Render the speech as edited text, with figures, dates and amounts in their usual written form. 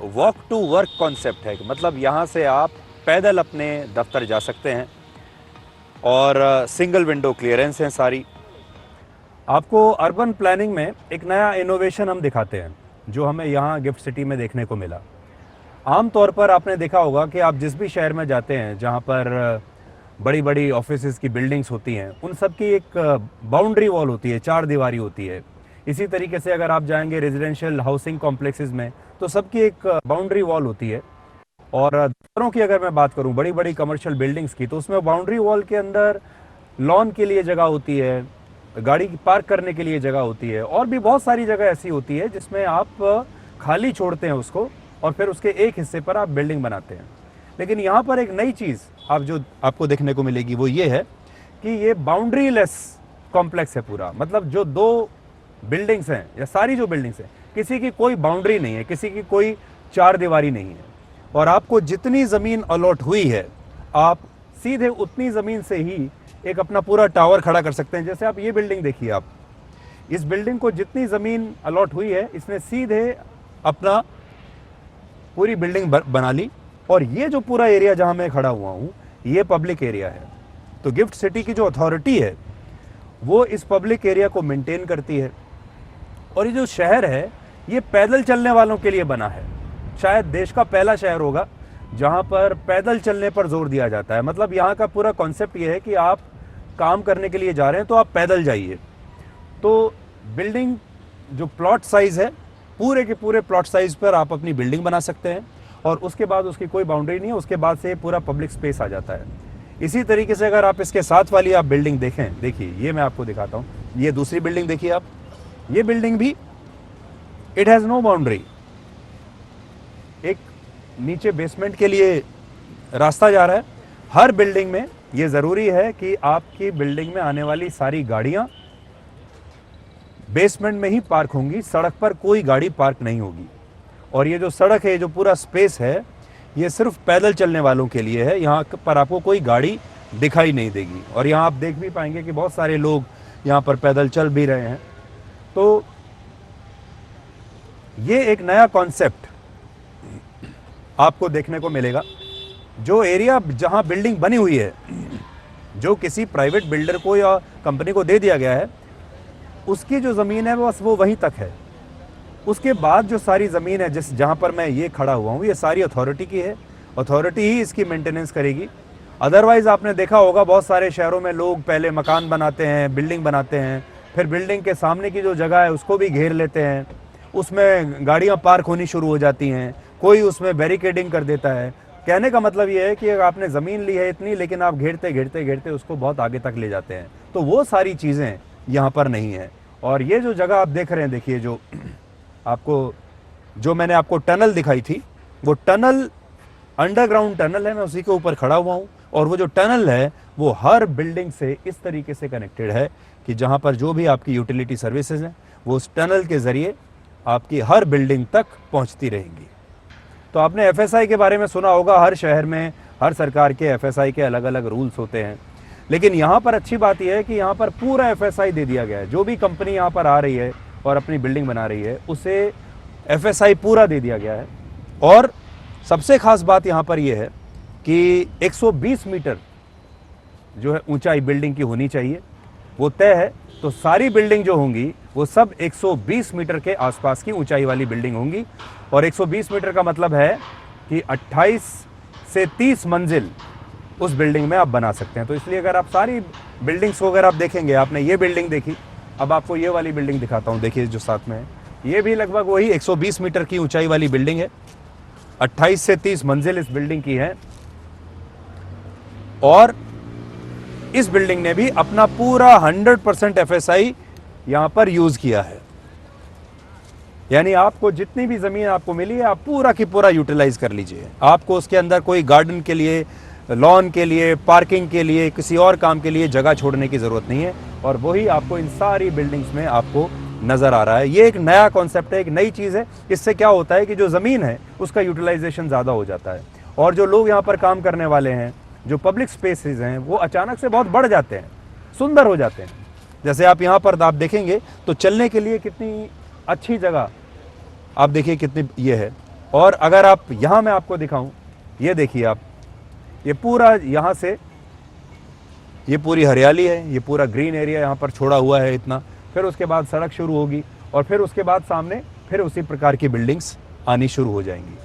Walk to work concept है, मतलब यहाँ से आप पैदल अपने दफ्तर जा सकते हैं और सिंगल विंडो क्लियरेंस हैं सारी। आपको अर्बन प्लानिंग में एक नया इनोवेशन हम दिखाते हैं जो हमें यहाँ गिफ्ट सिटी में देखने को मिला। आम तौर पर आपने देखा होगा कि आप जिस भी शहर में जाते हैं जहाँ पर बड़ी बड़ी ऑफिसेज़ की बिल्डिंग्स होती हैं, उन सब की एक बाउंड्री वॉल होती है, चार दीवारी होती है। इसी तरीके से अगर आप जाएंगे रेजिडेंशियल हाउसिंग कॉम्प्लेक्सेस में तो सबकी एक बाउंड्री वॉल होती है। और दफ्तरों की अगर मैं बात करूं, बड़ी बड़ी कमर्शियल बिल्डिंग्स की, तो उसमें बाउंड्री वॉल के अंदर लॉन के लिए जगह होती है, गाड़ी पार्क करने के लिए जगह होती है, और भी बहुत सारी जगह ऐसी होती है जिसमें आप खाली छोड़ते हैं उसको और फिर उसके एक हिस्से पर आप बिल्डिंग बनाते हैं। लेकिन यहाँ पर एक नई चीज़ जो आपको देखने को मिलेगी वो ये है कि ये बाउंड्री लेस कॉम्प्लेक्स है पूरा। मतलब जो दो बिल्डिंग्स हैं या सारी जो बिल्डिंग्स हैं, किसी की कोई बाउंड्री नहीं है, किसी की कोई चार दीवारी नहीं है, और आपको जितनी ज़मीन अलॉट हुई है आप सीधे उतनी ज़मीन से ही एक अपना पूरा टावर खड़ा कर सकते हैं। जैसे आप ये बिल्डिंग देखिए, आप इस बिल्डिंग को जितनी ज़मीन अलॉट हुई है इसने सीधे अपना पूरी बिल्डिंग बना ली, और ये जो पूरा एरिया जहां मैं खड़ा हुआ हूं ये पब्लिक एरिया है। तो गिफ्ट सिटी की जो अथॉरिटी है वो इस पब्लिक एरिया को मेंटेन करती है, और ये जो शहर है ये पैदल चलने वालों के लिए बना है। शायद देश का पहला शहर होगा जहां पर पैदल चलने पर जोर दिया जाता है। मतलब यहाँ का पूरा कॉन्सेप्ट ये है कि आप काम करने के लिए जा रहे हैं तो आप पैदल जाइए। तो बिल्डिंग जो प्लॉट साइज है, पूरे के पूरे प्लॉट साइज पर आप अपनी बिल्डिंग बना सकते हैं, और उसके बाद उसकी कोई बाउंड्री नहीं है, उसके बाद से पूरा पब्लिक स्पेस आ जाता है। इसी तरीके से अगर आप इसके साथ वाली आप बिल्डिंग देखें, देखिए ये मैं आपको दिखाता हूँ, ये दूसरी बिल्डिंग देखिए आप, ये बिल्डिंग भी इट हैज़ नो बाउंड्री। एक नीचे बेसमेंट के लिए रास्ता जा रहा है। हर बिल्डिंग में ये ज़रूरी है कि आपकी बिल्डिंग में आने वाली सारी गाड़ियाँ बेसमेंट में ही पार्क होंगी, सड़क पर कोई गाड़ी पार्क नहीं होगी। और ये जो सड़क है, जो पूरा स्पेस है, ये सिर्फ पैदल चलने वालों के लिए है। यहाँ पर आपको कोई गाड़ी दिखाई नहीं देगी, और यहाँ आप देख भी पाएंगे कि बहुत सारे लोग यहाँ पर पैदल चल भी रहे हैं। तो ये एक नया कॉन्सेप्ट आपको देखने को मिलेगा। जो एरिया जहाँ बिल्डिंग बनी हुई है, जो किसी प्राइवेट बिल्डर को या कंपनी को दे दिया गया है, उसकी जो ज़मीन है बस वो वहीं तक है। उसके बाद जो सारी ज़मीन है जहाँ पर मैं ये खड़ा हुआ हूँ, ये सारी अथॉरिटी की है। अथॉरिटी ही इसकी मेंटेनेंस करेगी। अदरवाइज़ आपने देखा होगा बहुत सारे शहरों में लोग पहले मकान बनाते हैं, बिल्डिंग बनाते हैं, फिर बिल्डिंग के सामने की जो जगह है उसको भी घेर लेते हैं, उसमें गाड़ियाँ पार्क होनी शुरू हो जाती हैं, कोई उसमें बैरिकेडिंग कर देता है। कहने का मतलब ये है कि आपने ज़मीन ली है इतनी, लेकिन आप घेरते घेरते घेरते उसको बहुत आगे तक ले जाते हैं। तो वो सारी चीज़ें यहाँ पर नहीं है। और ये जो जगह आप देख रहे हैं, देखिए जो मैंने आपको टनल दिखाई थी, वो टनल अंडरग्राउंड टनल है। मैं उसी के ऊपर खड़ा हुआ हूँ, और वो जो टनल है वो हर बिल्डिंग से इस तरीके से कनेक्टेड है कि जहाँ पर जो भी आपकी यूटिलिटी सर्विसेज हैं वो उस टनल के ज़रिए आपकी हर बिल्डिंग तक पहुँचती रहेंगी। तो आपने एफएसआई के बारे में सुना होगा। हर शहर में हर सरकार के एफएसआई के अलग अलग रूल्स होते हैं, लेकिन यहाँ पर अच्छी बात यह है कि यहाँ पर पूरा एफएसआई दे दिया गया है। जो भी कंपनी यहाँ पर आ रही है और अपनी बिल्डिंग बना रही है उसे एफएसआई पूरा दे दिया गया है। और सबसे खास बात यहाँ पर यह है कि 120 मीटर जो है ऊंचाई बिल्डिंग की होनी चाहिए, वो तय है। तो सारी बिल्डिंग जो होंगी वो सब 120 मीटर के आसपास की ऊंचाई वाली बिल्डिंग होंगी। और 120 मीटर का मतलब है कि 28 से 30 मंजिल उस बिल्डिंग में आप बना सकते हैं। तो इसलिए अगर आप सारी बिल्डिंग्स को अगर आप देखेंगे, आपने ये बिल्डिंग देखी, अब आपको ये वाली बिल्डिंग दिखाता हूँ। देखिए जो साथ में है, ये भी लगभग वही 120 मीटर की ऊंचाई वाली बिल्डिंग है। 28 से 30 मंजिल इस बिल्डिंग की है, और इस बिल्डिंग ने भी अपना पूरा 100% एफएसआई यहां पर यूज किया है। यानी आपको जितनी भी जमीन आपको मिली है आप पूरा की पूरा यूटिलाइज कर लीजिए। आपको उसके अंदर कोई गार्डन के लिए, लॉन के लिए, पार्किंग के लिए, किसी और काम के लिए जगह छोड़ने की जरूरत नहीं है, और वही आपको इन सारी बिल्डिंग्स में आपको नजर आ रहा है। ये एक नया कॉन्सेप्ट है, एक नई चीज है। इससे क्या होता है कि जो जमीन है उसका यूटिलाइजेशन ज्यादा हो जाता है, और जो लोग यहाँ पर काम करने वाले हैं, जो पब्लिक स्पेसेस हैं, वो अचानक से बहुत बढ़ जाते हैं, सुंदर हो जाते हैं। जैसे आप यहाँ पर आप देखेंगे तो चलने के लिए कितनी अच्छी जगह आप देखिए, कितनी ये है। और अगर आप यहाँ मैं आपको दिखाऊं, ये देखिए आप, ये पूरा यहाँ से ये पूरी हरियाली है, ये पूरा ग्रीन एरिया यहाँ पर छोड़ा हुआ है इतना। फिर उसके बाद सड़क शुरू होगी और फिर उसके बाद सामने फिर उसी प्रकार की बिल्डिंग्स आनी शुरू हो जाएंगी।